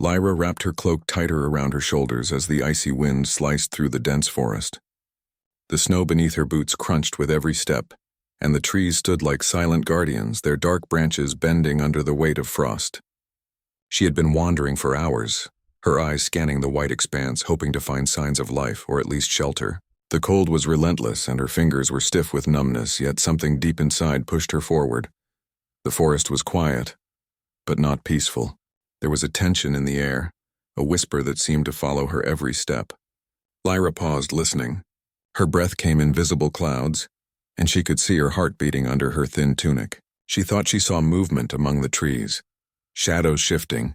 Lyra wrapped her cloak tighter around her shoulders as the icy wind sliced through the dense forest. The snow beneath her boots crunched with every step, and the trees stood like silent guardians, their dark branches bending under the weight of frost. She had been wandering for hours, her eyes scanning the white expanse, hoping to find signs of life or at least shelter. The cold was relentless and her fingers were stiff with numbness, yet something deep inside pushed her forward. The forest was quiet, but not peaceful. There was a tension in the air, a whisper that seemed to follow her every step. Lyra paused, listening. Her breath came in visible clouds, and she could see her heart beating under her thin tunic. She thought she saw movement among the trees, shadows shifting,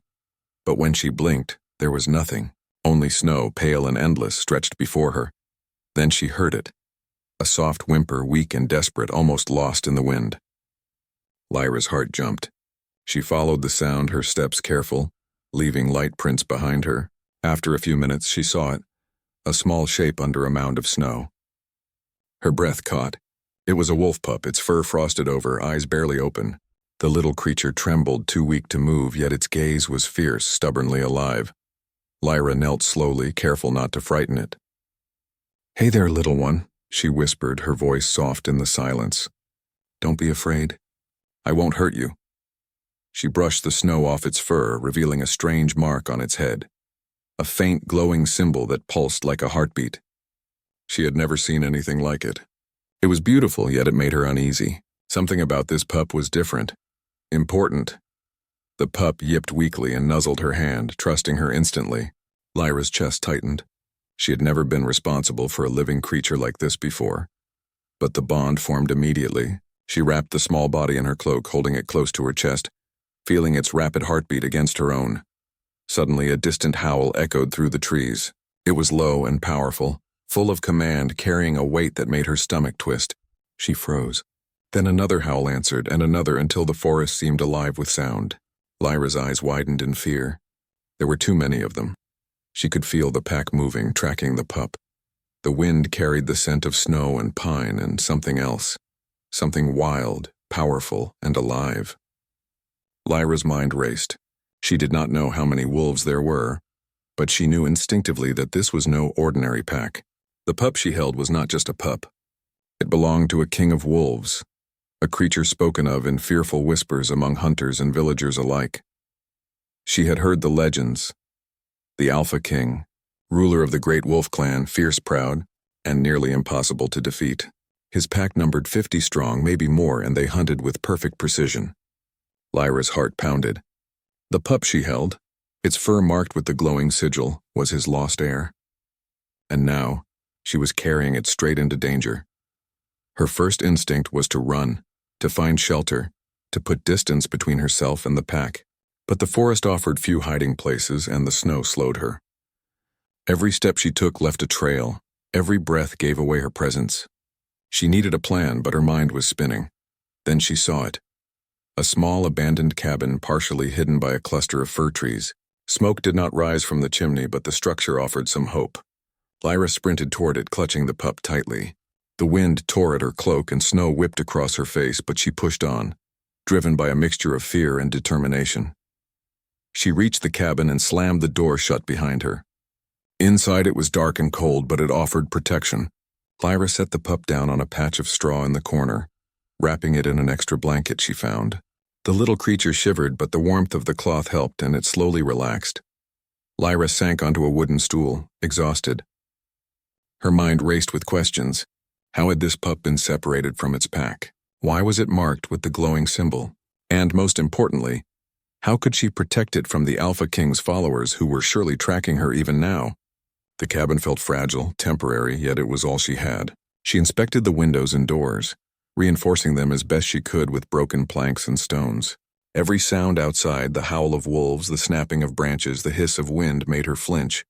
but when she blinked, there was nothing. Only snow, pale and endless, stretched before her. Then she heard it, a soft whimper, weak and desperate, almost lost in the wind. Lyra's heart jumped. She followed the sound, her steps careful, leaving light prints behind her. After a few minutes, she saw it, a small shape under a mound of snow. Her breath caught. It was a wolf pup, its fur frosted over, eyes barely open. The little creature trembled, too weak to move, yet its gaze was fierce, stubbornly alive. Lyra knelt slowly, careful not to frighten it. "Hey there, little one," she whispered, her voice soft in the silence. "Don't be afraid. I won't hurt you." She brushed the snow off its fur, revealing a strange mark on its head, a faint glowing symbol that pulsed like a heartbeat. She had never seen anything like it. It was beautiful, yet it made her uneasy. Something about this pup was different, important. The pup yipped weakly and nuzzled her hand, trusting her instantly. Lyra's chest tightened. She had never been responsible for a living creature like this before. But the bond formed immediately. She wrapped the small body in her cloak, holding it close to her chest, feeling its rapid heartbeat against her own. Suddenly, a distant howl echoed through the trees. It was low and powerful, full of command, carrying a weight that made her stomach twist. She froze. Then another howl answered, and another, until the forest seemed alive with sound. Lyra's eyes widened in fear. There were too many of them. She could feel the pack moving, tracking the pup. The wind carried the scent of snow and pine and something else. Something wild, powerful, and alive. Lyra's mind raced. She did not know how many wolves there were, but she knew instinctively that this was no ordinary pack. The pup she held was not just a pup. It belonged to a king of wolves, a creature spoken of in fearful whispers among hunters and villagers alike. She had heard the legends. The Alpha King, ruler of the great wolf clan, fierce, proud, and nearly impossible to defeat. His pack numbered 50 strong, maybe more, and they hunted with perfect precision. Lyra's heart pounded. The pup she held, its fur marked with the glowing sigil, was his lost heir. And now, she was carrying it straight into danger. Her first instinct was to run, to find shelter, to put distance between herself and the pack. But the forest offered few hiding places, and the snow slowed her. Every step she took left a trail. Every breath gave away her presence. She needed a plan, but her mind was spinning. Then she saw it. A small abandoned cabin partially hidden by a cluster of fir trees. Smoke did not rise from the chimney, but the structure offered some hope. Lyra sprinted toward it, clutching the pup tightly. The wind tore at her cloak and snow whipped across her face, but she pushed on, driven by a mixture of fear and determination. She reached the cabin and slammed the door shut behind her. Inside it was dark and cold, but it offered protection. Lyra set the pup down on a patch of straw in the corner, wrapping it in an extra blanket she found. The little creature shivered, but the warmth of the cloth helped, and it slowly relaxed. Lyra sank onto a wooden stool, exhausted. Her mind raced with questions. How had this pup been separated from its pack? Why was it marked with the glowing symbol? And most importantly, how could she protect it from the Alpha King's followers who were surely tracking her even now? The cabin felt fragile, temporary, yet it was all she had. She inspected the windows and doors, reinforcing them as best she could with broken planks and stones. Every sound outside, the howl of wolves, the snapping of branches, the hiss of wind, made her flinch.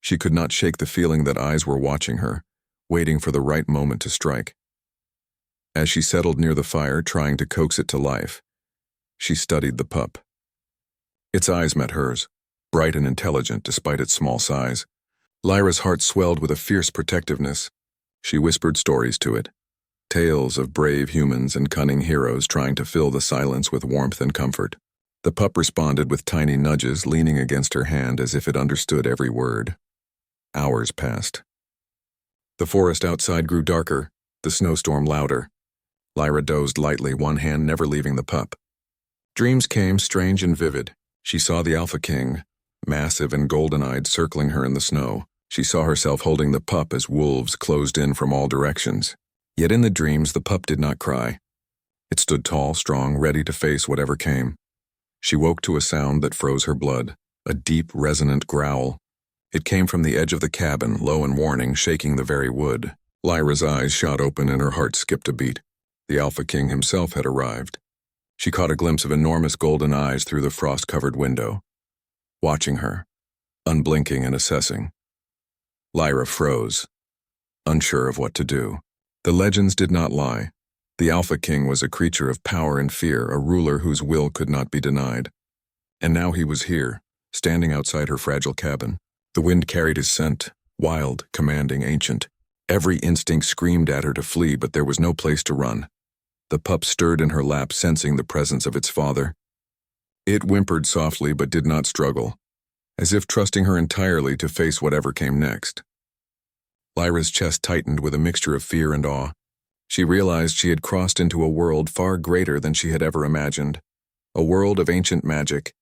She could not shake the feeling that eyes were watching her, waiting for the right moment to strike. As she settled near the fire, trying to coax it to life, she studied the pup. Its eyes met hers, bright and intelligent despite its small size. Lyra's heart swelled with a fierce protectiveness. She whispered stories to it, tales of brave humans and cunning heroes trying to fill the silence with warmth and comfort. The pup responded with tiny nudges, leaning against her hand as if it understood every word. Hours passed. The forest outside grew darker, the snowstorm louder. Lyra dozed lightly, one hand never leaving the pup. Dreams came, strange and vivid. She saw the Alpha King, massive and golden-eyed, circling her in the snow. She saw herself holding the pup as wolves closed in from all directions. Yet in the dreams, the pup did not cry. It stood tall, strong, ready to face whatever came. She woke to a sound that froze her blood, a deep, resonant growl. It came from the edge of the cabin, low and warning, shaking the very wood. Lyra's eyes shot open and her heart skipped a beat. The Alpha King himself had arrived. She caught a glimpse of enormous golden eyes through the frost-covered window, watching her, unblinking and assessing. Lyra froze, unsure of what to do. The legends did not lie. The Alpha King was a creature of power and fear, a ruler whose will could not be denied. And now he was here, standing outside her fragile cabin. The wind carried his scent, wild, commanding, ancient. Every instinct screamed at her to flee, but there was no place to run. The pup stirred in her lap, sensing the presence of its father. It whimpered softly but did not struggle, as if trusting her entirely to face whatever came next. Lyra's chest tightened with a mixture of fear and awe. She realized she had crossed into a world far greater than she had ever imagined, a world of ancient magic,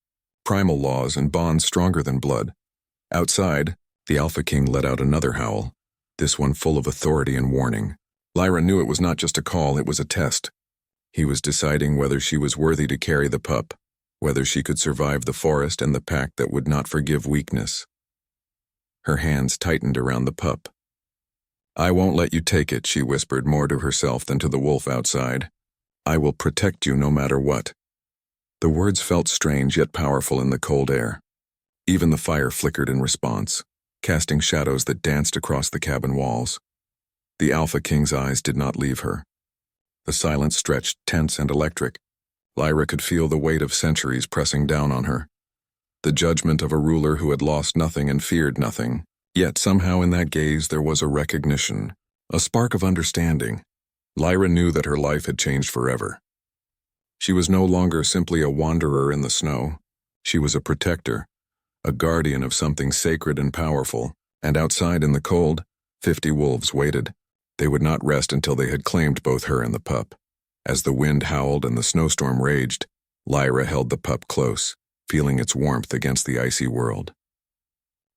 primal laws and bonds stronger than blood. Outside, the Alpha King let out another howl, this one full of authority and warning. Lyra knew it was not just a call, it was a test. He was deciding whether she was worthy to carry the pup, whether she could survive the forest and the pack that would not forgive weakness. Her hands tightened around the pup. "I won't let you take it," she whispered, more to herself than to the wolf outside. "I will protect you no matter what." The words felt strange yet powerful in the cold air. Even the fire flickered in response, casting shadows that danced across the cabin walls. The Alpha King's eyes did not leave her. The silence stretched, tense and electric. Lyra could feel the weight of centuries pressing down on her. The judgment of a ruler who had lost nothing and feared nothing. Yet somehow in that gaze there was a recognition, a spark of understanding. Lyra knew that her life had changed forever. She was no longer simply a wanderer in the snow. She was a protector, a guardian of something sacred and powerful. And outside in the cold, 50 wolves waited. They would not rest until they had claimed both her and the pup. As the wind howled and the snowstorm raged, Lyra held the pup close, feeling its warmth against the icy world.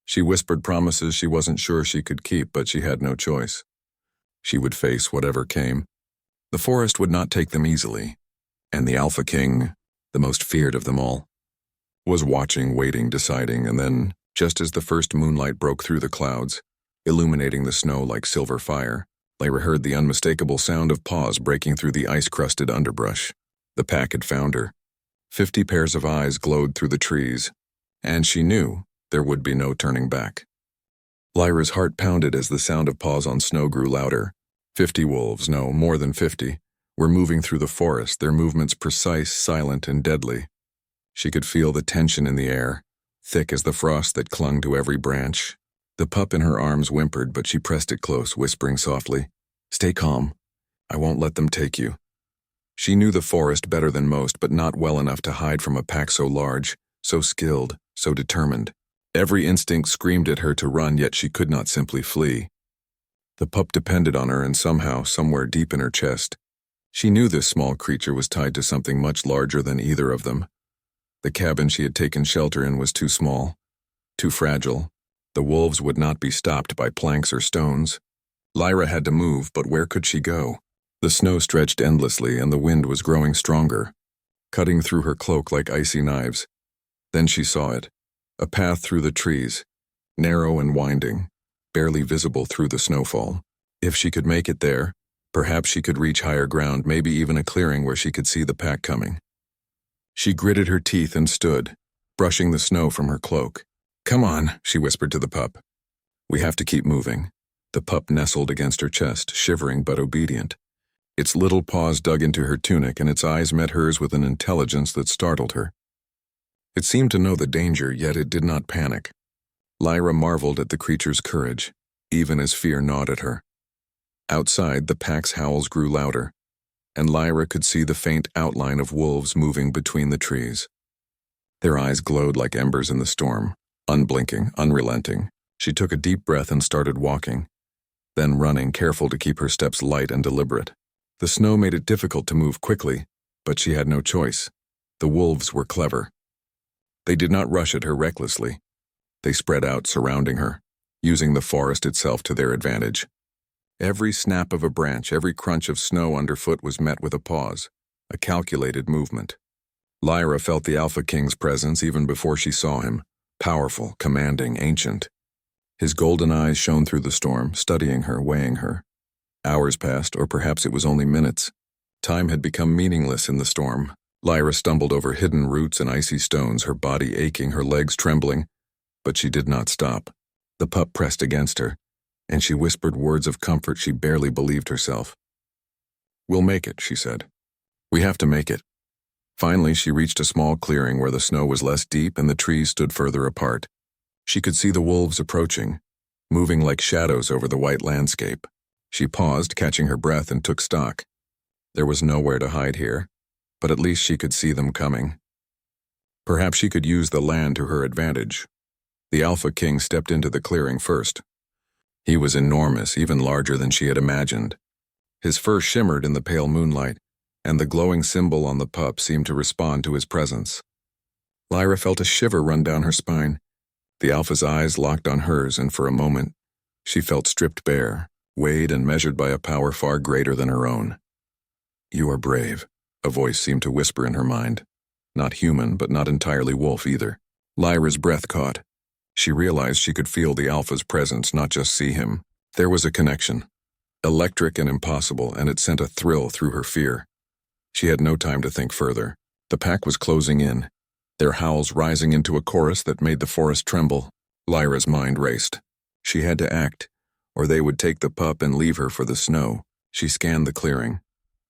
She whispered promises she wasn't sure she could keep, but she had no choice. She would face whatever came. The forest would not take them easily, and the Alpha King, the most feared of them all, was watching, waiting, deciding, and then, just as the first moonlight broke through the clouds, illuminating the snow like silver fire, Lyra heard the unmistakable sound of paws breaking through the ice-crusted underbrush. The pack had found her. 50 pairs of eyes glowed through the trees, and she knew there would be no turning back. Lyra's heart pounded as the sound of paws on snow grew louder. 50 wolves, no, more than 50, were moving through the forest, their movements precise, silent, and deadly. She could feel the tension in the air, thick as the frost that clung to every branch. The pup in her arms whimpered, but she pressed it close, whispering softly, "Stay calm. I won't let them take you." She knew the forest better than most, but not well enough to hide from a pack so large, so skilled, so determined. Every instinct screamed at her to run, yet she could not simply flee. The pup depended on her, and somehow, somewhere deep in her chest, she knew this small creature was tied to something much larger than either of them. The cabin she had taken shelter in was too small, too fragile. The wolves would not be stopped by planks or stones. Lyra had to move, but where could she go? The snow stretched endlessly, and the wind was growing stronger, cutting through her cloak like icy knives. Then she saw it, a path through the trees, narrow and winding, barely visible through the snowfall. If she could make it there, perhaps she could reach higher ground, maybe even a clearing where she could see the pack coming. She gritted her teeth and stood, brushing the snow from her cloak. "Come on," she whispered to the pup. "We have to keep moving." The pup nestled against her chest, shivering but obedient. Its little paws dug into her tunic, and its eyes met hers with an intelligence that startled her. It seemed to know the danger, yet it did not panic. Lyra marveled at the creature's courage, even as fear gnawed at her. Outside, the pack's howls grew louder, and Lyra could see the faint outline of wolves moving between the trees. Their eyes glowed like embers in the storm, unblinking, unrelenting. She took a deep breath and started walking, then running, careful to keep her steps light and deliberate. The snow made it difficult to move quickly, but she had no choice. The wolves were clever. They did not rush at her recklessly. They spread out, surrounding her, using the forest itself to their advantage. Every snap of a branch, every crunch of snow underfoot was met with a pause, a calculated movement. Lyra felt the Alpha King's presence even before she saw him, powerful, commanding, ancient. His golden eyes shone through the storm, studying her, weighing her. Hours passed, or perhaps it was only minutes. Time had become meaningless in the storm. Lyra stumbled over hidden roots and icy stones, her body aching, her legs trembling, but she did not stop. The pup pressed against her, and she whispered words of comfort she barely believed herself. "We'll make it," she said. "We have to make it." Finally, she reached a small clearing where the snow was less deep and the trees stood further apart. She could see the wolves approaching, moving like shadows over the white landscape. She paused, catching her breath, and took stock. There was nowhere to hide here, but at least she could see them coming. Perhaps she could use the land to her advantage. The Alpha King stepped into the clearing first. He was enormous, even larger than she had imagined. His fur shimmered in the pale moonlight, and the glowing symbol on the pup seemed to respond to his presence. Lyra felt a shiver run down her spine. The Alpha's eyes locked on hers, and for a moment, she felt stripped bare, weighed and measured by a power far greater than her own. "You are brave," a voice seemed to whisper in her mind. Not human, but not entirely wolf either. Lyra's breath caught. She realized she could feel the Alpha's presence, not just see him. There was a connection, electric and impossible, and it sent a thrill through her fear. She had no time to think further. The pack was closing in, their howls rising into a chorus that made the forest tremble. Lyra's mind raced. She had to act, or they would take the pup and leave her for the snow. She scanned the clearing,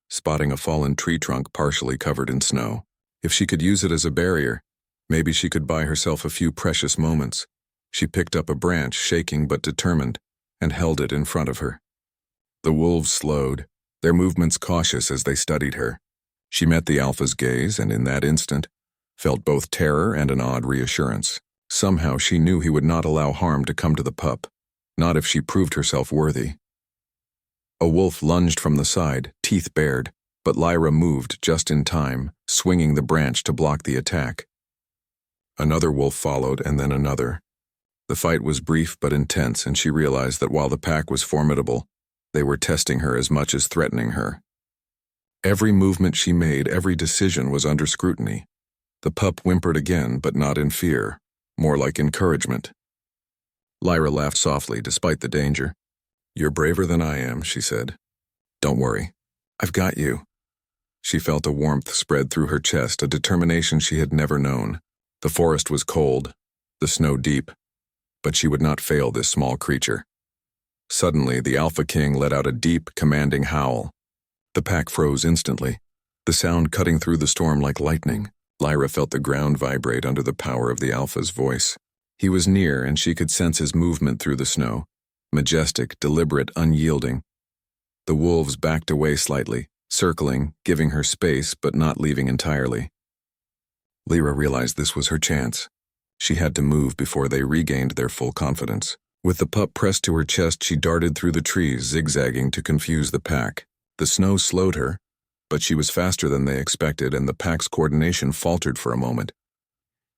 spotting a fallen tree trunk partially covered in snow. If she could use it as a barrier, maybe she could buy herself a few precious moments. She picked up a branch, shaking but determined, and held it in front of her. The wolves slowed, their movements cautious as they studied her. She met the Alpha's gaze, and in that instant, felt both terror and an odd reassurance. Somehow she knew he would not allow harm to come to the pup, not if she proved herself worthy. A wolf lunged from the side, teeth bared, but Lyra moved just in time, swinging the branch to block the attack. Another wolf followed, and then another. The fight was brief but intense, and she realized that while the pack was formidable, they were testing her as much as threatening her. Every movement she made, every decision was under scrutiny. The pup whimpered again, but not in fear, more like encouragement. Lyra laughed softly, despite the danger. "You're braver than I am," she said. "Don't worry. I've got you." She felt a warmth spread through her chest, a determination she had never known. The forest was cold, the snow deep, but she would not fail this small creature. Suddenly, the Alpha King let out a deep, commanding howl. The pack froze instantly, the sound cutting through the storm like lightning. Lyra felt the ground vibrate under the power of the Alpha's voice. He was near, and she could sense his movement through the snow, majestic, deliberate, unyielding. The wolves backed away slightly, circling, giving her space but not leaving entirely. Lyra realized this was her chance. She had to move before they regained their full confidence. With the pup pressed to her chest, she darted through the trees, zigzagging to confuse the pack. The snow slowed her, but she was faster than they expected, and the pack's coordination faltered for a moment.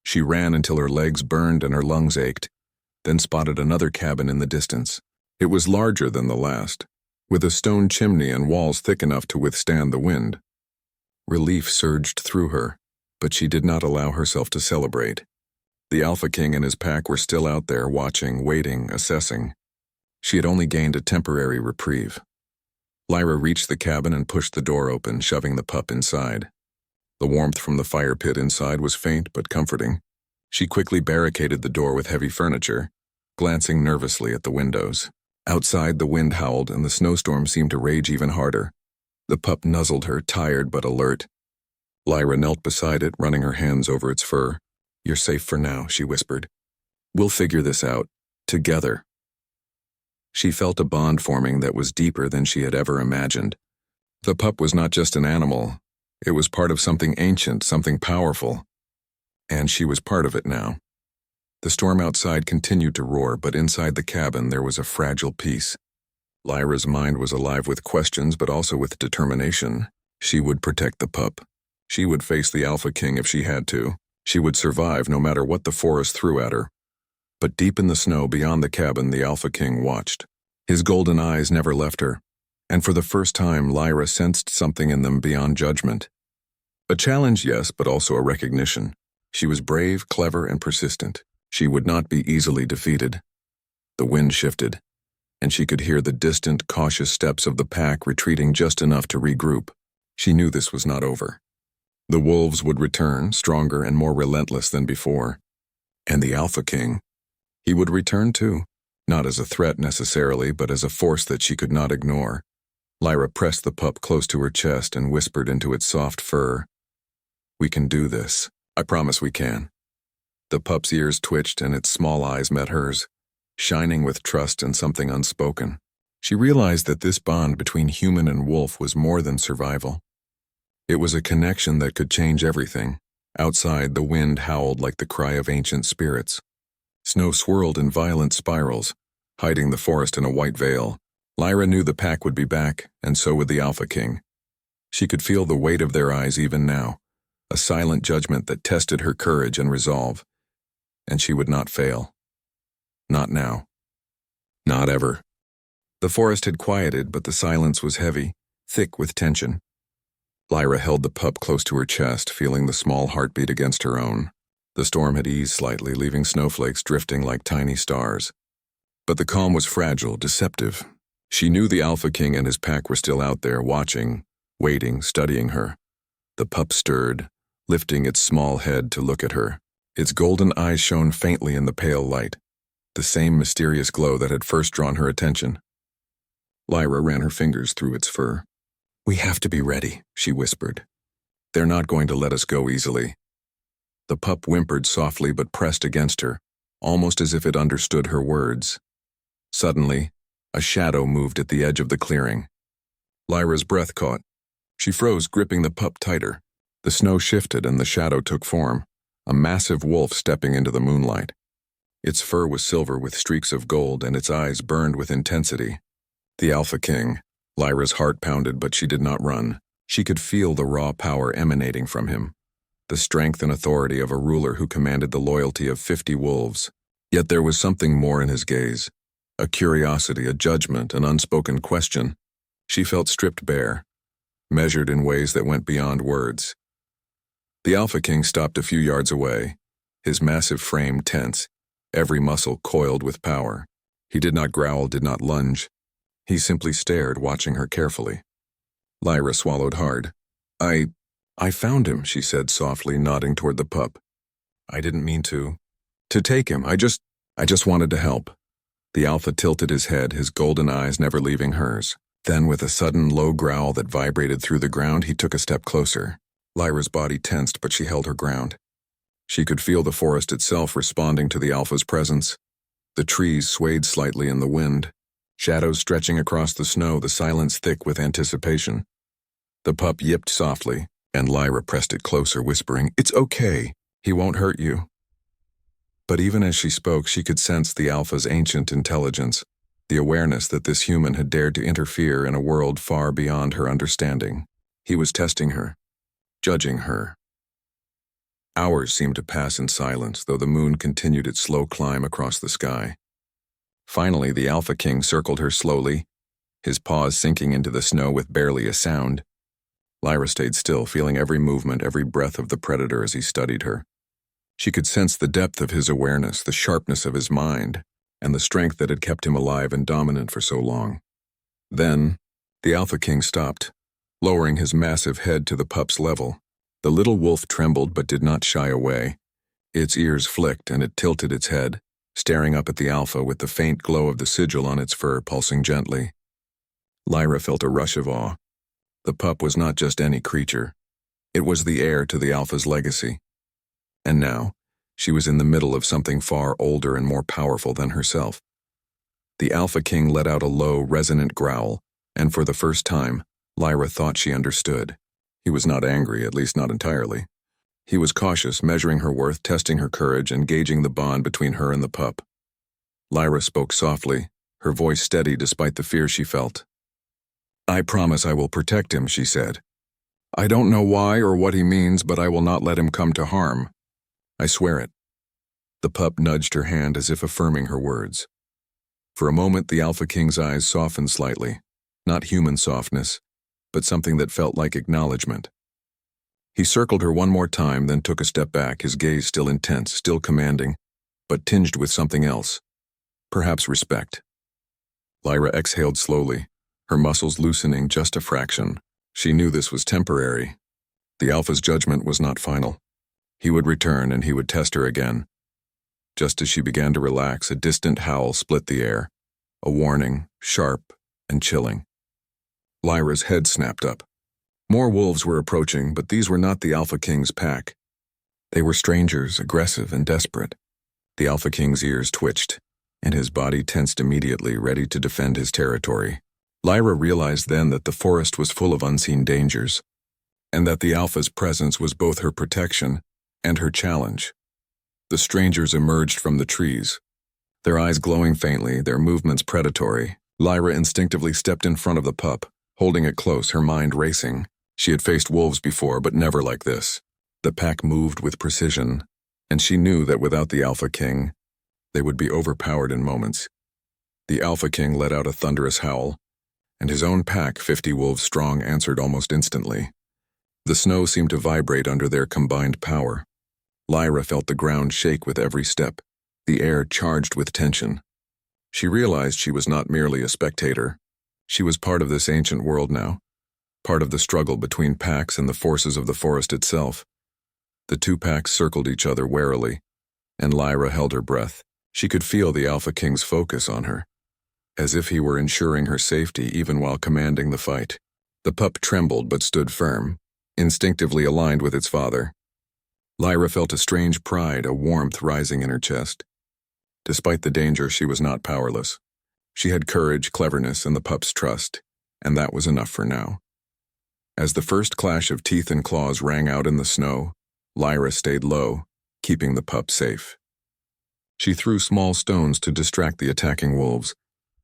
She ran until her legs burned and her lungs ached, then spotted another cabin in the distance. It was larger than the last, with a stone chimney and walls thick enough to withstand the wind. Relief surged through her, but she did not allow herself to celebrate. The Alpha King and his pack were still out there, watching, waiting, assessing. She had only gained a temporary reprieve. Lyra reached the cabin and pushed the door open, shoving the pup inside. The warmth from the fire pit inside was faint but comforting. She quickly barricaded the door with heavy furniture, glancing nervously at the windows. Outside, the wind howled, and the snowstorm seemed to rage even harder. The pup nuzzled her, tired but alert. Lyra knelt beside it, running her hands over its fur. "You're safe for now," she whispered. "We'll figure this out, together." She felt a bond forming that was deeper than she had ever imagined. The pup was not just an animal. It was part of something ancient, something powerful. And she was part of it now. The storm outside continued to roar, but inside the cabin there was a fragile peace. Lyra's mind was alive with questions, but also with determination. She would protect the pup. She would face the Alpha King if she had to. She would survive no matter what the forest threw at her. But deep in the snow beyond the cabin, the Alpha King watched. His golden eyes never left her, and for the first time Lyra sensed something in them beyond judgment. A challenge, yes, but also a recognition. She was brave, clever, and persistent. She would not be easily defeated. The wind shifted, and she could hear the distant, cautious steps of the pack retreating just enough to regroup. She knew this was not over. The wolves would return, stronger and more relentless than before. And the Alpha King, he would return too, not as a threat necessarily, but as a force that she could not ignore. Lyra pressed the pup close to her chest and whispered into its soft fur, "We can do this. I promise we can." The pup's ears twitched and its small eyes met hers, shining with trust and something unspoken. She realized that this bond between human and wolf was more than survival. It was a connection that could change everything. Outside, the wind howled like the cry of ancient spirits. Snow swirled in violent spirals, hiding the forest in a white veil. Lyra knew the pack would be back, and so would the Alpha King. She could feel the weight of their eyes even now, a silent judgment that tested her courage and resolve. And she would not fail. Not now. Not ever. The forest had quieted, but the silence was heavy, thick with tension. Lyra held the pup close to her chest, feeling the small heartbeat against her own. The storm had eased slightly, leaving snowflakes drifting like tiny stars. But the calm was fragile, deceptive. She knew the Alpha King and his pack were still out there, watching, waiting, studying her. The pup stirred, lifting its small head to look at her. Its golden eyes shone faintly in the pale light, the same mysterious glow that had first drawn her attention. Lyra ran her fingers through its fur. "We have to be ready," she whispered. "They're not going to let us go easily." The pup whimpered softly but pressed against her, almost as if it understood her words. Suddenly, a shadow moved at the edge of the clearing. Lyra's breath caught. She froze, gripping the pup tighter. The snow shifted and the shadow took form, a massive wolf stepping into the moonlight. Its fur was silver with streaks of gold and its eyes burned with intensity. The Alpha King. Lyra's heart pounded, but she did not run. She could feel the raw power emanating from him, the strength and authority of a ruler who commanded the loyalty of 50 wolves. Yet there was something more in his gaze, a curiosity, a judgment, an unspoken question. She felt stripped bare, measured in ways that went beyond words. The Alpha King stopped a few yards away, his massive frame tense, every muscle coiled with power. He did not growl, did not lunge. He simply stared, watching her carefully. Lyra swallowed hard. I found him," she said softly, nodding toward the pup. "I didn't mean to take him. I just wanted to help." The Alpha tilted his head, his golden eyes never leaving hers. Then, with a sudden low growl that vibrated through the ground, he took a step closer. Lyra's body tensed, but she held her ground. She could feel the forest itself responding to the Alpha's presence. The trees swayed slightly in the wind, shadows stretching across the snow, the silence thick with anticipation. The pup yipped softly, and Lyra pressed it closer, whispering, "It's okay. He won't hurt you." But even as she spoke, she could sense the Alpha's ancient intelligence, the awareness that this human had dared to interfere in a world far beyond her understanding. He was testing her, judging her. Hours seemed to pass in silence, though the moon continued its slow climb across the sky. Finally, the Alpha King circled her slowly, his paws sinking into the snow with barely a sound. Lyra stayed still, feeling every movement, every breath of the predator as he studied her. She could sense the depth of his awareness, the sharpness of his mind, and the strength that had kept him alive and dominant for so long. Then, the Alpha King stopped, lowering his massive head to the pup's level. The little wolf trembled but did not shy away. Its ears flicked and it tilted its head, staring up at the Alpha with the faint glow of the sigil on its fur pulsing gently. Lyra felt a rush of awe. The pup was not just any creature. It was the heir to the Alpha's legacy. And now, she was in the middle of something far older and more powerful than herself. The Alpha King let out a low, resonant growl, and for the first time, Lyra thought she understood. He was not angry, at least not entirely. He was cautious, measuring her worth, testing her courage, and gauging the bond between her and the pup. Lyra spoke softly, her voice steady despite the fear she felt. "I promise I will protect him," she said. "I don't know why or what he means, but I will not let him come to harm. I swear it." The pup nudged her hand as if affirming her words. For a moment, the Alpha King's eyes softened slightly, not human softness, but something that felt like acknowledgement. He circled her one more time, then took a step back, his gaze still intense, still commanding, but tinged with something else, perhaps respect. Lyra exhaled slowly, her muscles loosening just a fraction. She knew this was temporary. The Alpha's judgment was not final. He would return and he would test her again. Just as she began to relax, a distant howl split the air, a warning, sharp and chilling. Lyra's head snapped up. More wolves were approaching, but these were not the Alpha King's pack. They were strangers, aggressive and desperate. The Alpha King's ears twitched, and his body tensed immediately, ready to defend his territory. Lyra realized then that the forest was full of unseen dangers, and that the Alpha's presence was both her protection and her challenge. The strangers emerged from the trees, their eyes glowing faintly, their movements predatory. Lyra instinctively stepped in front of the pup, holding it close, her mind racing. She had faced wolves before, but never like this. The pack moved with precision, and she knew that without the Alpha King, they would be overpowered in moments. The Alpha King let out a thunderous howl, and his own pack, 50 wolves strong, answered almost instantly. The snow seemed to vibrate under their combined power. Lyra felt the ground shake with every step, the air charged with tension. She realized she was not merely a spectator. She was part of this ancient world now, part of the struggle between packs and the forces of the forest itself. The two packs circled each other warily, and Lyra held her breath. She could feel the Alpha King's focus on her, as if he were ensuring her safety even while commanding the fight. The pup trembled but stood firm, instinctively aligned with its father. Lyra felt a strange pride, a warmth rising in her chest. Despite the danger, she was not powerless. She had courage, cleverness, and the pup's trust, and that was enough for now. As the first clash of teeth and claws rang out in the snow, Lyra stayed low, keeping the pup safe. She threw small stones to distract the attacking wolves,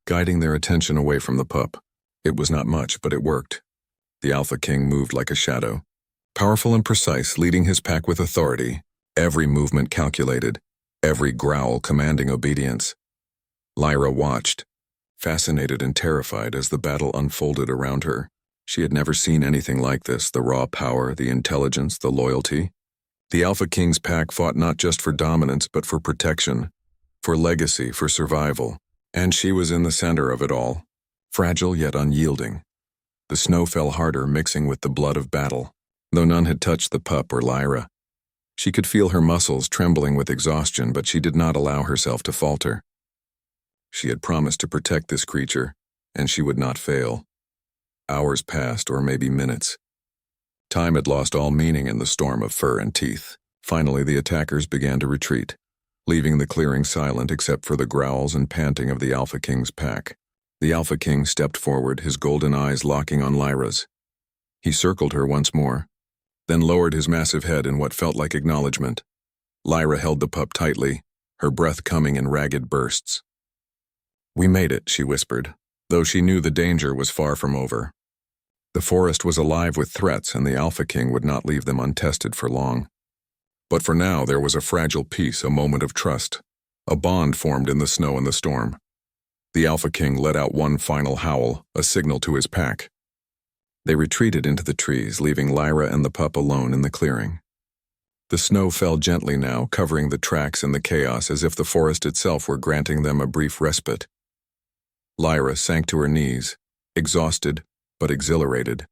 guiding their attention away from the pup. It was not much, but it worked. The Alpha King moved like a shadow, powerful and precise, leading his pack with authority, every movement calculated, every growl commanding obedience. Lyra watched, fascinated and terrified as the battle unfolded around her. She had never seen anything like this, the raw power, the intelligence, the loyalty. The Alpha King's pack fought not just for dominance, but for protection, for legacy, for survival. And she was in the center of it all, fragile yet unyielding. The snow fell harder, mixing with the blood of battle. Though none had touched the pup or Lyra, she could feel her muscles trembling with exhaustion, but she did not allow herself to falter. She had promised to protect this creature, and she would not fail. Hours passed, or maybe minutes. Time had lost all meaning in the storm of fur and teeth. Finally, the attackers began to retreat, leaving the clearing silent except for the growls and panting of the Alpha King's pack. The Alpha King stepped forward, his golden eyes locking on Lyra's. He circled her once more, then lowered his massive head in what felt like acknowledgement. Lyra held the pup tightly, her breath coming in ragged bursts. "We made it," she whispered, though she knew the danger was far from over. The forest was alive with threats, and the Alpha King would not leave them untested for long. But for now, there was a fragile peace, a moment of trust. A bond formed in the snow and the storm. The Alpha King let out one final howl, a signal to his pack. They retreated into the trees, leaving Lyra and the pup alone in the clearing. The snow fell gently now, covering the tracks and the chaos as if the forest itself were granting them a brief respite. Lyra sank to her knees, exhausted but exhilarated.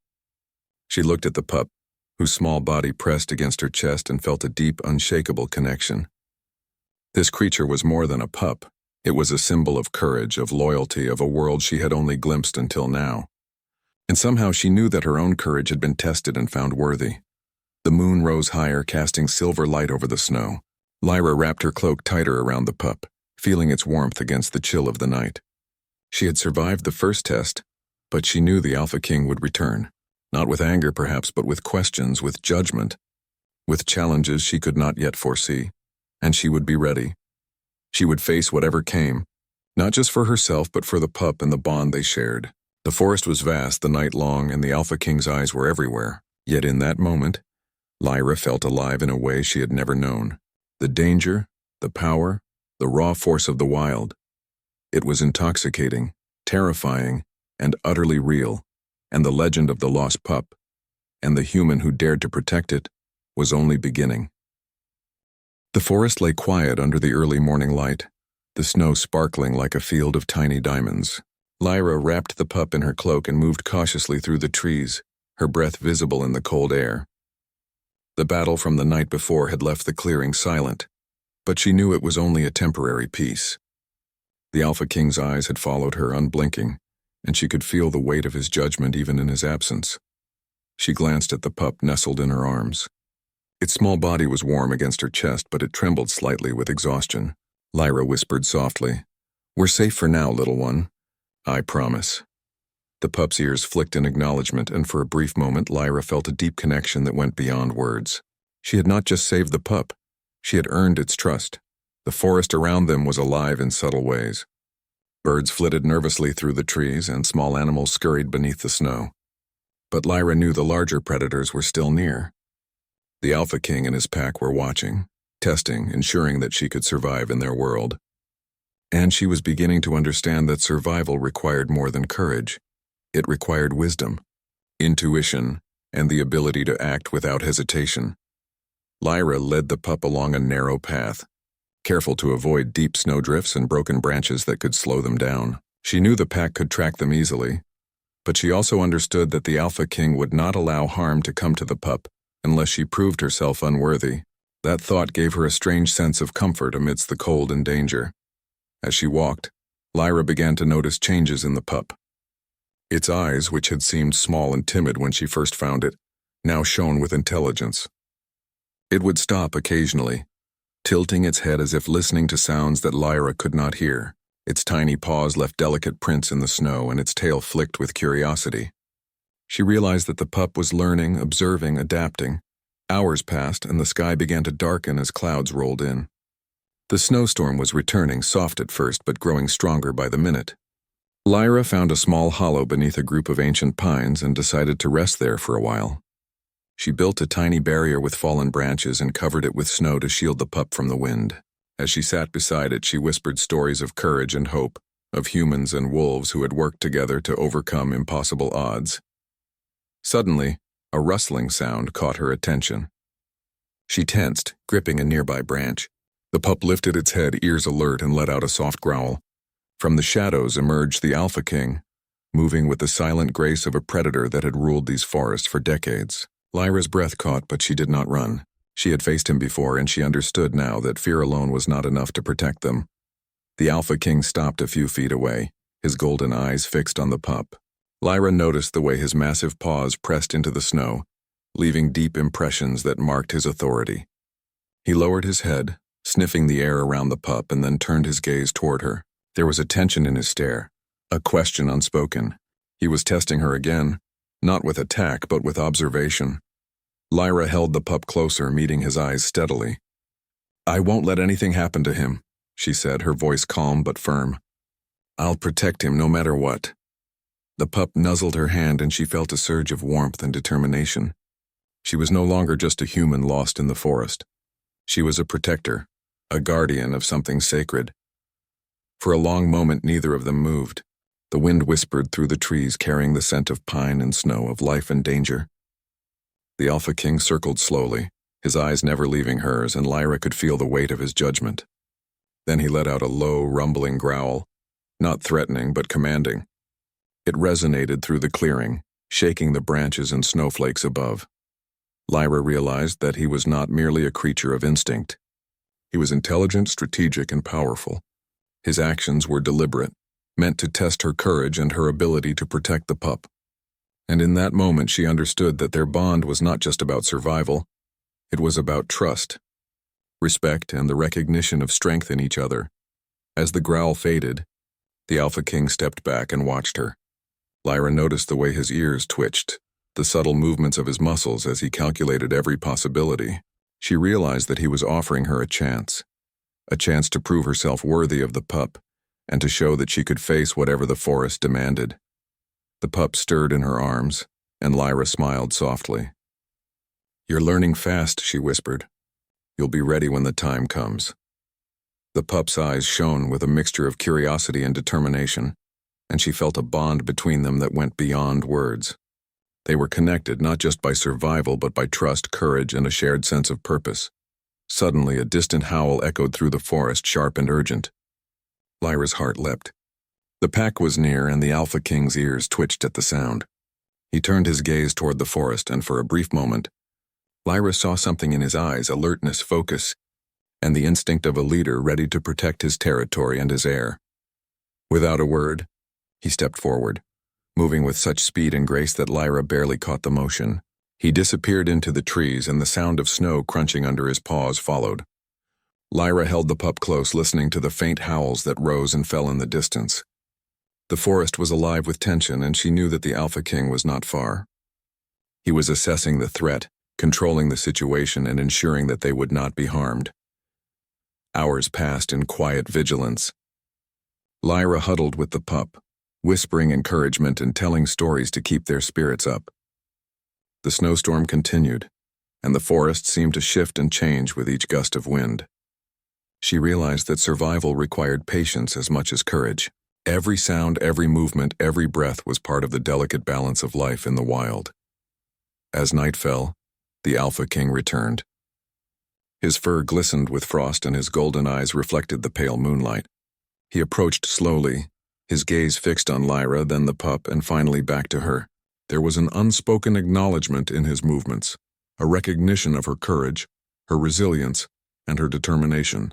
She looked at the pup, whose small body pressed against her chest, and felt a deep, unshakable connection. This creature was more than a pup. It was a symbol of courage, of loyalty, of a world she had only glimpsed until now. And somehow she knew that her own courage had been tested and found worthy. The moon rose higher, casting silver light over the snow. Lyra wrapped her cloak tighter around the pup, feeling its warmth against the chill of the night. She had survived the first test, but she knew the Alpha King would return. Not with anger, perhaps, but with questions, with judgment. with challenges she could not yet foresee, and she would be ready. She would face whatever came, not just for herself but for the pup and the bond they shared. The forest was vast the night long, and the Alpha King's eyes were everywhere. Yet in that moment, Lyra felt alive in a way she had never known. The danger, the power, the raw force of the wild. It was intoxicating, terrifying, and utterly real, and the legend of the lost pup, and the human who dared to protect it, was only beginning. The forest lay quiet under the early morning light, the snow sparkling like a field of tiny diamonds. Lyra wrapped the pup in her cloak and moved cautiously through the trees, her breath visible in the cold air. The battle from the night before had left the clearing silent, but she knew it was only a temporary peace. The Alpha King's eyes had followed her unblinking, and she could feel the weight of his judgment even in his absence. She glanced at the pup nestled in her arms. Its small body was warm against her chest, but it trembled slightly with exhaustion. Lyra whispered softly, "We're safe for now, little one. I promise." The pup's ears flicked in acknowledgement, and for a brief moment Lyra felt a deep connection that went beyond words. She had not just saved the pup, she had earned its trust. The forest around them was alive in subtle ways. Birds flitted nervously through the trees, and small animals scurried beneath the snow. But Lyra knew the larger predators were still near. The Alpha King and his pack were watching, testing, ensuring that she could survive in their world. And she was beginning to understand that survival required more than courage. It required wisdom, intuition, and the ability to act without hesitation. Lyra led the pup along a narrow path, careful to avoid deep snowdrifts and broken branches that could slow them down. She knew the pack could track them easily, but she also understood that the Alpha King would not allow harm to come to the pup unless she proved herself unworthy. That thought gave her a strange sense of comfort amidst the cold and danger. As she walked, Lyra began to notice changes in the pup. Its eyes, which had seemed small and timid when she first found it, now shone with intelligence. It would stop occasionally, tilting its head as if listening to sounds that Lyra could not hear. Its tiny paws left delicate prints in the snow, and its tail flicked with curiosity. She realized that the pup was learning, observing, adapting. Hours passed, and the sky began to darken as clouds rolled in. The snowstorm was returning, soft at first but growing stronger by the minute. Lyra found a small hollow beneath a group of ancient pines and decided to rest there for a while. She built a tiny barrier with fallen branches and covered it with snow to shield the pup from the wind. As she sat beside it, she whispered stories of courage and hope, of humans and wolves who had worked together to overcome impossible odds. Suddenly, a rustling sound caught her attention. She tensed, gripping a nearby branch. The pup lifted its head, ears alert, and let out a soft growl. From the shadows emerged the Alpha King, moving with the silent grace of a predator that had ruled these forests for decades. Lyra's breath caught, but she did not run. She had faced him before, and she understood now that fear alone was not enough to protect them. The Alpha King stopped a few feet away, his golden eyes fixed on the pup. Lyra noticed the way his massive paws pressed into the snow, leaving deep impressions that marked his authority. He lowered his head, sniffing the air around the pup, and then turned his gaze toward her. There was a tension in his stare, a question unspoken. He was testing her again, not with attack but with observation. Lyra held the pup closer, meeting his eyes steadily. "I won't let anything happen to him," she said, her voice calm but firm. "I'll protect him no matter what." The pup nuzzled her hand, and she felt a surge of warmth and determination. She was no longer just a human lost in the forest. She was a protector, a guardian of something sacred. For a long moment neither of them moved. The wind whispered through the trees, carrying the scent of pine and snow, of life and danger. The Alpha King circled slowly, his eyes never leaving hers, and Lyra could feel the weight of his judgment. Then he let out a low, rumbling growl, not threatening but commanding. It resonated through the clearing, shaking the branches and snowflakes above. Lyra realized that he was not merely a creature of instinct. He was intelligent, strategic, and powerful. His actions were deliberate, meant to test her courage and her ability to protect the pup. And in that moment she understood that their bond was not just about survival, it was about trust, respect, and the recognition of strength in each other. As the growl faded, the Alpha King stepped back and watched her. Lyra noticed the way his ears twitched, the subtle movements of his muscles as he calculated every possibility. She realized that he was offering her a chance to prove herself worthy of the pup, and to show that she could face whatever the forest demanded. The pup stirred in her arms, and Lyra smiled softly. "You're learning fast," she whispered. "You'll be ready when the time comes." The pup's eyes shone with a mixture of curiosity and determination, and she felt a bond between them that went beyond words. They were connected not just by survival but by trust, courage, and a shared sense of purpose. Suddenly, a distant howl echoed through the forest, sharp and urgent. Lyra's heart leapt. The pack was near, and the Alpha King's ears twitched at the sound. He turned his gaze toward the forest, and for a brief moment, Lyra saw something in his eyes, alertness, focus, and the instinct of a leader ready to protect his territory and his heir. Without a word, he stepped forward, moving with such speed and grace that Lyra barely caught the motion. He disappeared into the trees, and the sound of snow crunching under his paws followed. Lyra held the pup close, listening to the faint howls that rose and fell in the distance. The forest was alive with tension, and she knew that the Alpha King was not far. He was assessing the threat, controlling the situation, and ensuring that they would not be harmed. Hours passed in quiet vigilance. Lyra huddled with the pup, whispering encouragement and telling stories to keep their spirits up. The snowstorm continued, and the forest seemed to shift and change with each gust of wind. She realized that survival required patience as much as courage. Every sound, every movement, every breath was part of the delicate balance of life in the wild. As night fell, the Alpha King returned. His fur glistened with frost, and his golden eyes reflected the pale moonlight. He approached slowly, his gaze fixed on Lyra, then the pup, and finally back to her. There was an unspoken acknowledgement in his movements, a recognition of her courage, her resilience, and her determination.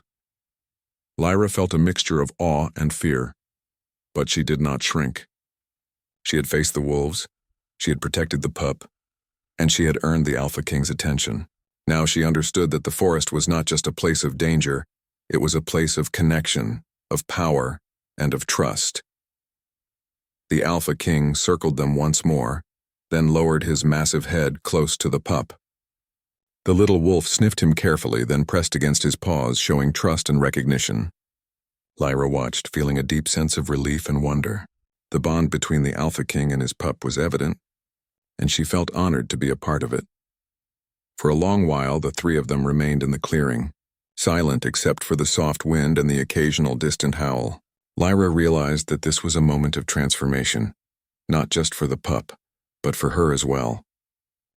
Lyra felt a mixture of awe and fear, but she did not shrink. She had faced the wolves, she had protected the pup, and she had earned the Alpha King's attention. Now she understood that the forest was not just a place of danger, it was a place of connection, of power, and of trust. The Alpha King circled them once more, then lowered his massive head close to the pup. The little wolf sniffed him carefully, then pressed against his paws, showing trust and recognition. Lyra watched, feeling a deep sense of relief and wonder. The bond between the Alpha King and his pup was evident, and she felt honored to be a part of it. For a long while, the three of them remained in the clearing, silent except for the soft wind and the occasional distant howl. Lyra realized that this was a moment of transformation, not just for the pup, but for her as well.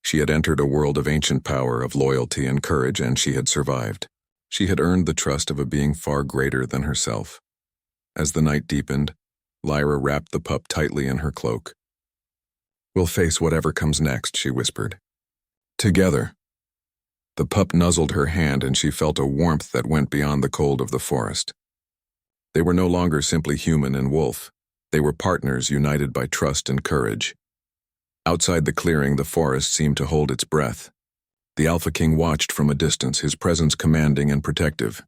She had entered a world of ancient power, of loyalty and courage, and she had survived. She had earned the trust of a being far greater than herself. As the night deepened, Lyra wrapped the pup tightly in her cloak. "We'll face whatever comes next," she whispered. "Together." The pup nuzzled her hand, and she felt a warmth that went beyond the cold of the forest. They were no longer simply human and wolf. They were partners united by trust and courage. Outside the clearing, the forest seemed to hold its breath. The Alpha King watched from a distance, his presence commanding and protective.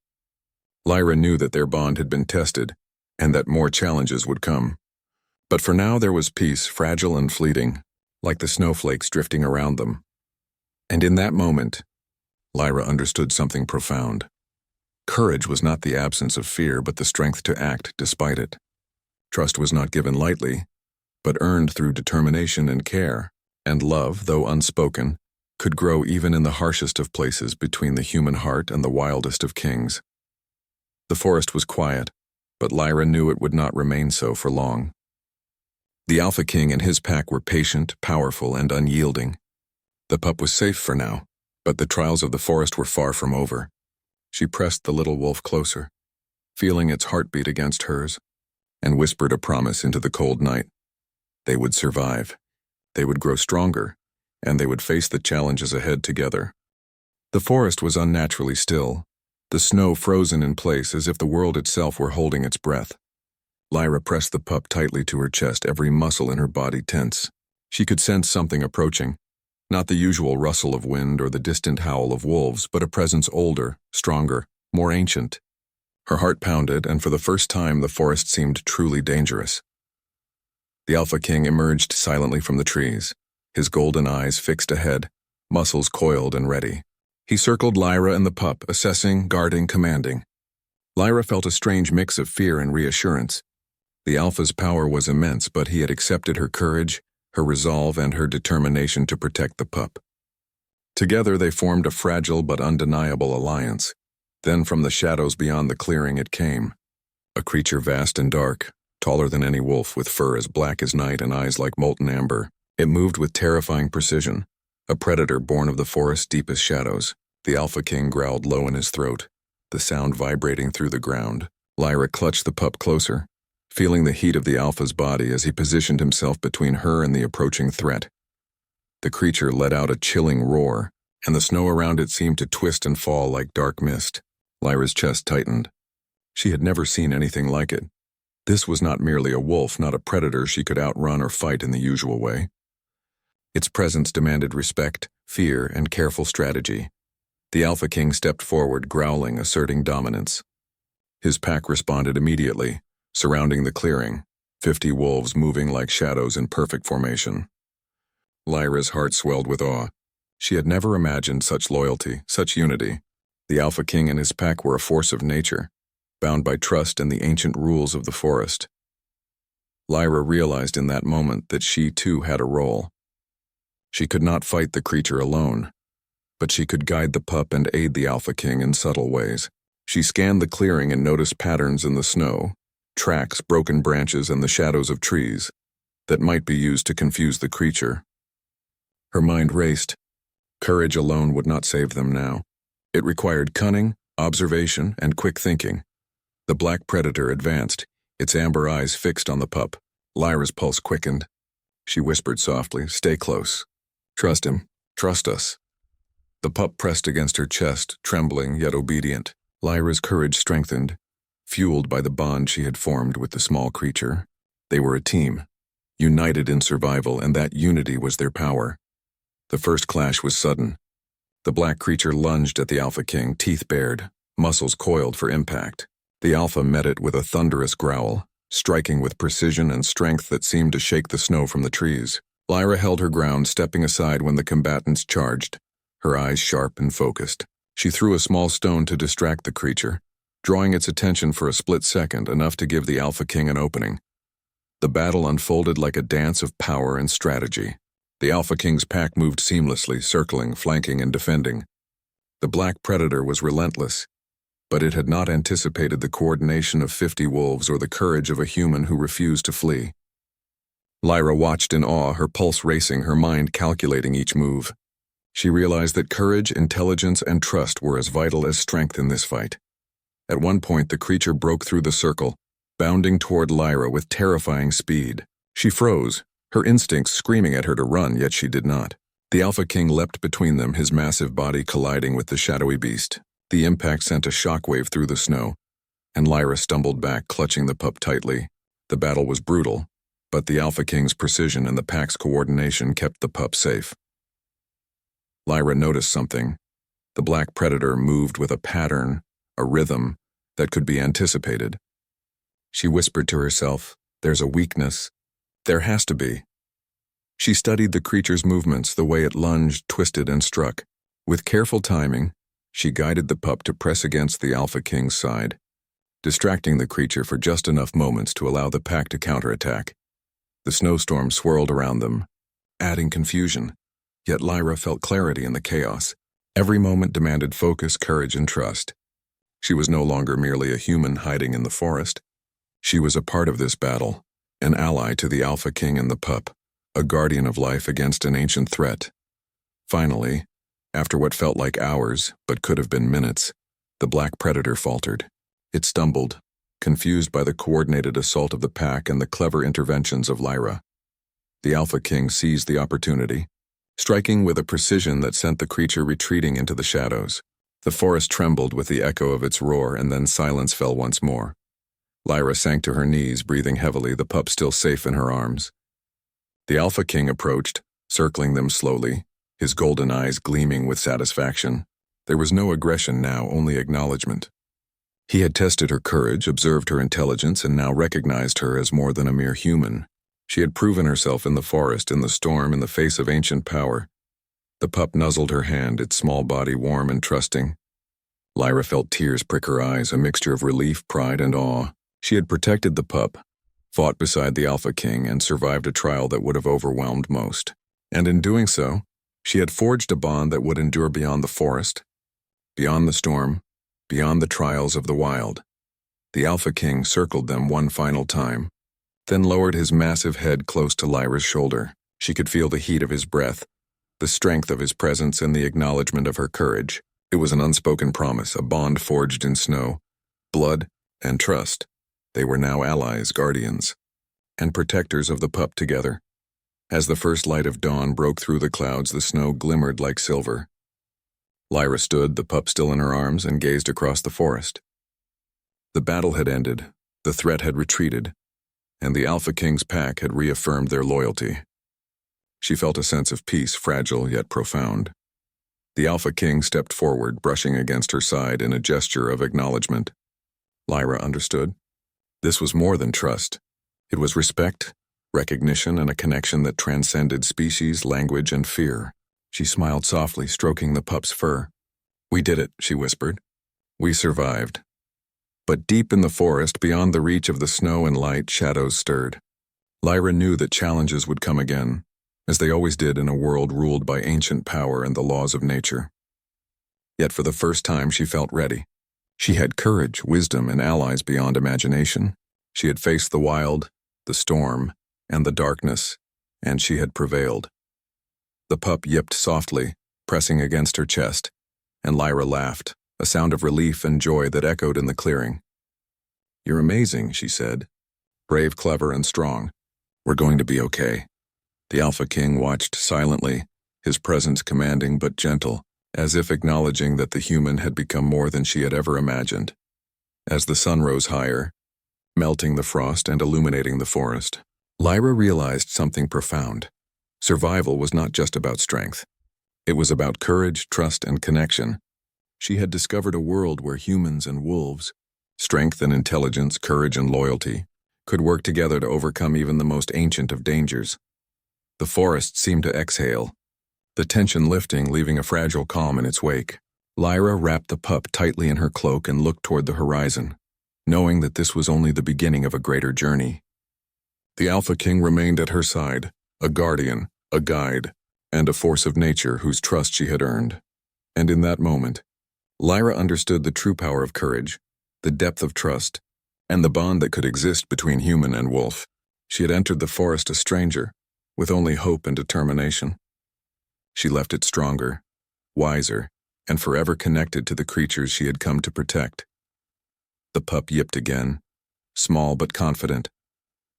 Lyra knew that their bond had been tested, and that more challenges would come. But for now there was peace, fragile and fleeting, like the snowflakes drifting around them. And in that moment, Lyra understood something profound. Courage was not the absence of fear, but the strength to act despite it. Trust was not given lightly, but earned through determination and care, and love, though unspoken, could grow even in the harshest of places between the human heart and the wildest of kings. The forest was quiet, but Lyra knew it would not remain so for long. The Alpha King and his pack were patient, powerful, and unyielding. The pup was safe for now, but the trials of the forest were far from over. She pressed the little wolf closer, feeling its heartbeat against hers, and whispered a promise into the cold night. They would survive, they would grow stronger, and they would face the challenges ahead together. The forest was unnaturally still, the snow frozen in place as if the world itself were holding its breath. Lyra pressed the pup tightly to her chest, every muscle in her body tense. She could sense something approaching, not the usual rustle of wind or the distant howl of wolves, but a presence older, stronger, more ancient. Her heart pounded, and for the first time the forest seemed truly dangerous. The Alpha King emerged silently from the trees, his golden eyes fixed ahead, muscles coiled and ready. He circled Lyra and the pup, assessing, guarding, commanding. Lyra felt a strange mix of fear and reassurance. The Alpha's power was immense, but he had accepted her courage, her resolve, and her determination to protect the pup. Together they formed a fragile but undeniable alliance. Then from the shadows beyond the clearing it came. A creature vast and dark, taller than any wolf, with fur as black as night and eyes like molten amber. It moved with terrifying precision. A predator born of the forest's deepest shadows. The Alpha King growled low in his throat, the sound vibrating through the ground. Lyra clutched the pup closer, feeling the heat of the Alpha's body as he positioned himself between her and the approaching threat. The creature let out a chilling roar, and the snow around it seemed to twist and fall like dark mist. Lyra's chest tightened. She had never seen anything like it. This was not merely a wolf, not a predator she could outrun or fight in the usual way. Its presence demanded respect, fear, and careful strategy. The Alpha King stepped forward, growling, asserting dominance. His pack responded immediately, surrounding the clearing, 50 wolves moving like shadows in perfect formation. Lyra's heart swelled with awe. She had never imagined such loyalty, such unity. The Alpha King and his pack were a force of nature, bound by trust and the ancient rules of the forest. Lyra realized in that moment that she too had a role. She could not fight the creature alone, but she could guide the pup and aid the Alpha King in subtle ways. She scanned the clearing and noticed patterns in the snow, tracks, broken branches, and the shadows of trees that might be used to confuse the creature. Her mind raced. Courage alone would not save them now. It required cunning, observation, and quick thinking. The black predator advanced, its amber eyes fixed on the pup. Lyra's pulse quickened. She whispered softly, "Stay close. Trust him. Trust us." The pup pressed against her chest, trembling yet obedient. Lyra's courage strengthened, fueled by the bond she had formed with the small creature. They were a team, united in survival, and that unity was their power. The first clash was sudden. The black creature lunged at the Alpha King, teeth bared, muscles coiled for impact. The Alpha met it with a thunderous growl, striking with precision and strength that seemed to shake the snow from the trees. Lyra held her ground, stepping aside when the combatants charged, her eyes sharp and focused. She threw a small stone to distract the creature, drawing its attention for a split second, enough to give the Alpha King an opening. The battle unfolded like a dance of power and strategy. The Alpha King's pack moved seamlessly, circling, flanking, and defending. The black predator was relentless, but it had not anticipated the coordination of 50 wolves or the courage of a human who refused to flee. Lyra watched in awe, her pulse racing, her mind calculating each move. She realized that courage, intelligence, and trust were as vital as strength in this fight. At one point, the creature broke through the circle, bounding toward Lyra with terrifying speed. She froze, her instincts screaming at her to run, yet she did not. The Alpha King leapt between them, his massive body colliding with the shadowy beast. The impact sent a shockwave through the snow, and Lyra stumbled back, clutching the pup tightly. The battle was brutal, but the Alpha King's precision and the pack's coordination kept the pup safe. Lyra noticed something. The black predator moved with a pattern, a rhythm, that could be anticipated. She whispered to herself, "There's a weakness. There has to be." She studied the creature's movements, the way it lunged, twisted, and struck. With careful timing, she guided the pup to press against the Alpha King's side, distracting the creature for just enough moments to allow the pack to counterattack. The snowstorm swirled around them, adding confusion, yet Lyra felt clarity in the chaos. Every moment demanded focus, courage, and trust. She was no longer merely a human hiding in the forest. She was a part of this battle, an ally to the Alpha King and the pup, a guardian of life against an ancient threat. Finally, after what felt like hours, but could have been minutes, the black predator faltered. It stumbled, confused by the coordinated assault of the pack and the clever interventions of Lyra. The Alpha King seized the opportunity, striking with a precision that sent the creature retreating into the shadows. The forest trembled with the echo of its roar, and then silence fell once more. Lyra sank to her knees, breathing heavily, the pup still safe in her arms. The Alpha King approached, circling them slowly, his golden eyes gleaming with satisfaction. There was no aggression now, only acknowledgement. He had tested her courage, observed her intelligence, and now recognized her as more than a mere human. She had proven herself in the forest, in the storm, in the face of ancient power. The pup nuzzled her hand, its small body warm and trusting. Lyra felt tears prick her eyes, a mixture of relief, pride, and awe. She had protected the pup, fought beside the Alpha King, and survived a trial that would have overwhelmed most. And in doing so, she had forged a bond that would endure beyond the forest, beyond the storm, beyond the trials of the wild. The Alpha King circled them one final time, then lowered his massive head close to Lyra's shoulder. She could feel the heat of his breath, the strength of his presence, and the acknowledgement of her courage. It was an unspoken promise, a bond forged in snow, blood, and trust. They were now allies, guardians, and protectors of the pup together. As the first light of dawn broke through the clouds, the snow glimmered like silver. Lyra stood, the pup still in her arms, and gazed across the forest. The battle had ended, the threat had retreated, and the Alpha King's pack had reaffirmed their loyalty. She felt a sense of peace, fragile yet profound. The Alpha King stepped forward, brushing against her side in a gesture of acknowledgement. Lyra understood. This was more than trust. It was respect, recognition, and a connection that transcended species, language, and fear. She smiled softly, stroking the pup's fur. "We did it," she whispered. "We survived." But deep in the forest, beyond the reach of the snow and light, shadows stirred. Lyra knew that challenges would come again, as they always did in a world ruled by ancient power and the laws of nature. Yet for the first time she felt ready. She had courage, wisdom, and allies beyond imagination. She had faced the wild, the storm, and the darkness, and she had prevailed. The pup yipped softly, pressing against her chest, and Lyra laughed, a sound of relief and joy that echoed in the clearing. "You're amazing," she said. "Brave, clever, and strong. We're going to be okay." The Alpha King watched silently, his presence commanding but gentle, as if acknowledging that the human had become more than she had ever imagined. As the sun rose higher, melting the frost and illuminating the forest, Lyra realized something profound. Survival was not just about strength. It was about courage, trust, and connection. She had discovered a world where humans and wolves, strength and intelligence, courage and loyalty, could work together to overcome even the most ancient of dangers. The forest seemed to exhale, the tension lifting, leaving a fragile calm in its wake. Lyra wrapped the pup tightly in her cloak and looked toward the horizon, knowing that this was only the beginning of a greater journey. The Alpha King remained at her side, a guardian, a guide, and a force of nature whose trust she had earned. And in that moment, Lyra understood the true power of courage, the depth of trust, and the bond that could exist between human and wolf. She had entered the forest a stranger, with only hope and determination. She left it stronger, wiser, and forever connected to the creatures she had come to protect. The pup yipped again, small but confident,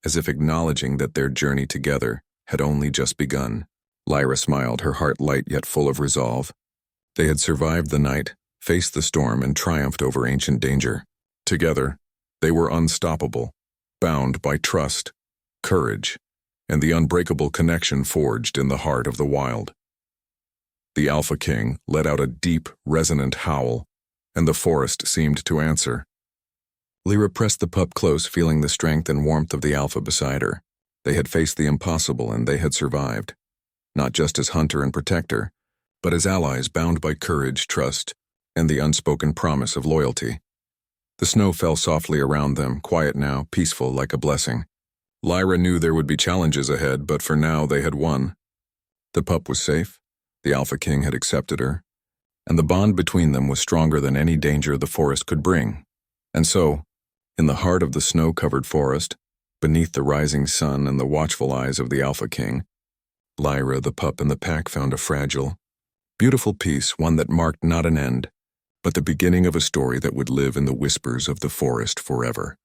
as if acknowledging that their journey together had only just begun. Lyra smiled, her heart light yet full of resolve. They had survived the night, faced the storm, and triumphed over ancient danger. Together, they were unstoppable, bound by trust, courage, and the unbreakable connection forged in the heart of the wild. The Alpha King let out a deep, resonant howl, and the forest seemed to answer. Lyra pressed the pup close, feeling the strength and warmth of the Alpha beside her. They had faced the impossible, and they had survived, not just as hunter and protector, but as allies bound by courage, trust, and the unspoken promise of loyalty. The snow fell softly around them, quiet now, peaceful like a blessing. Lyra knew there would be challenges ahead, but for now they had won. The pup was safe, the Alpha King had accepted her, and the bond between them was stronger than any danger the forest could bring. And so, in the heart of the snow-covered forest, beneath the rising sun and the watchful eyes of the Alpha King, Lyra, the pup, and the pack found a fragile, beautiful peace, one that marked not an end, but the beginning of a story that would live in the whispers of the forest forever.